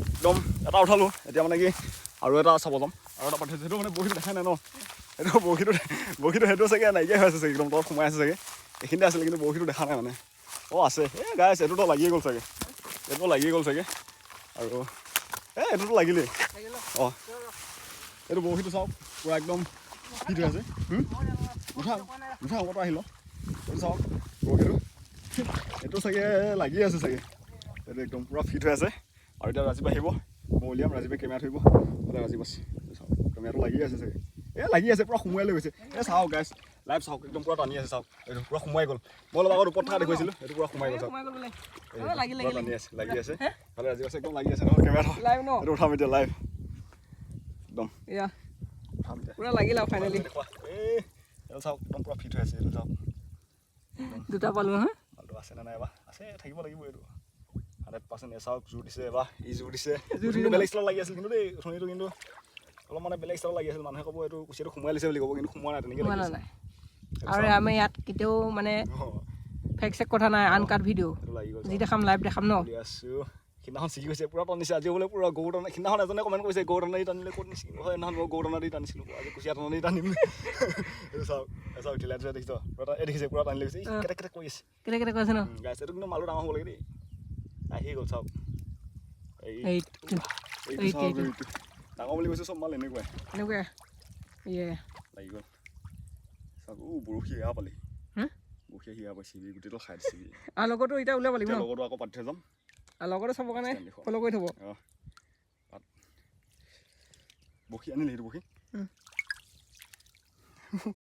একদম এটা উঠালোঁ এতিয়া মানে কি আৰু এটা চাব যাম আৰু এটা পাতি সেইটো মানে বৰশীটো দেখাই নাই ন সেইটো বৰশীটো সেইটো চাগে নাইকিয়া হৈ আছে চাগে একদম তলত সোমাই আছে চাগে এইখিনিতে আছিলে কিন্তু বৰশীটো দেখা নাই মানে আছে গাইছ এইটোতো লাগিয়ে গ'ল চাগে আৰু এইটোতো লাগিলেই এইটো বৰশীটো চাওক পূৰা একদম ফিট হৈ আছে মুঠা আগতো আহিল এইটো চাওক বৰশীটো এইটো চাগে লাগি আছে চাগে এইটো একদম পূৰা ফিট হৈ আছে আৰু এতিয়া ৰাজীৱ আহিব মই উলিয়াম ৰাজীৱে কেমেৰা থৰিব তাতে ৰাজীৱ আছে চাওক কেমেৰাটো লাগি আছে চাগে লাগি আছে পূৰা সোমোৱাই লৈ গৈছে চাওক গাইছ লাইভ চাওক একদম পূৰা টানি আছে চাওক এইটো পূৰা সোমাই গ'ল মই অলপ আগত ওপৰত থকা দেখুৱাইছিলোঁ এইটো পূৰা সোমাই গ'ল চাওক লাগি আছে ভালে ৰাজীৱ আছে একদম লাগি আছে নহয় কেমেৰাটো এইটো উঠাম এতিয়া লাইভ একদম পুৰা লাগিল আৰু ফাইনেলি এইটো চাওক একদম পূৰা ফিট হৈ আছে এইটো চাওক দুটা পালোঁ হা ভালটো আছে নে নাই বা আছে থাকিব লাগিব এইটো 100% চাওক জোৰ দিছে বা ই জোৰ দিছে বেলেগ ষ্টাইলত লাগি আছিল কিন্তু দেই শুনিটো কিন্তু অলপ মানে বেলেগ ষ্টাইলত লাগি আছিল মানুহে ক'ব এইটো কুচিয়াটো সোমাই লৈছে বুলি ক'ব কিন্তু সোমোৱা নাই তেনেকৈ লাগি আছে আৰু আমি ইয়াত কেতিয়াও মানে ফেক চেক কথা নাই আনকাট ভিডিঅ' যি দেখাম লাইভ দেখাম ন সিদিনাখন ছিগি গৈছে পূৰা টানিছে আজি বোলে পূৰা গৰু টানা সিদিনাখন এজনে কমেণ্ট কৰিছে গৰু টানা দি টানিলে ক'ত নিছিলো হয় সেইদিনাখন মই গৰু টানা দি টানিছিলোঁ আজি কুচিয়া টানা দি টানিম এইটো চাওক চাওক ঢিলাই ঢিলাই দেখিছ পূৰা দেখিছে পূৰা টানি লাগিছে কেটেক কেটেক কৰি আছে কেটেক কৈছে ন গাইছে এইটো কিন্তু মালো ডাঙৰ হ'ব লাগে দেই আহি গ'ল চাওক ডাঙৰ বুলি কৈছে চব মাল এনেকুৱাই লাগি গ'ল চাওক বৰশী এয়া পালি বৰশী সিয়া পাইছে গোটেইটো খাই দিছে আৰু লগতো এতিয়া উলিয়াব লাগিব লগতো আকৌ পাতি থৈ যাম আৰু লগতে চাবৰ কাৰণে ফ'ল' কৰি থ'ব বৰশী আনিলে সেইটো বৰশী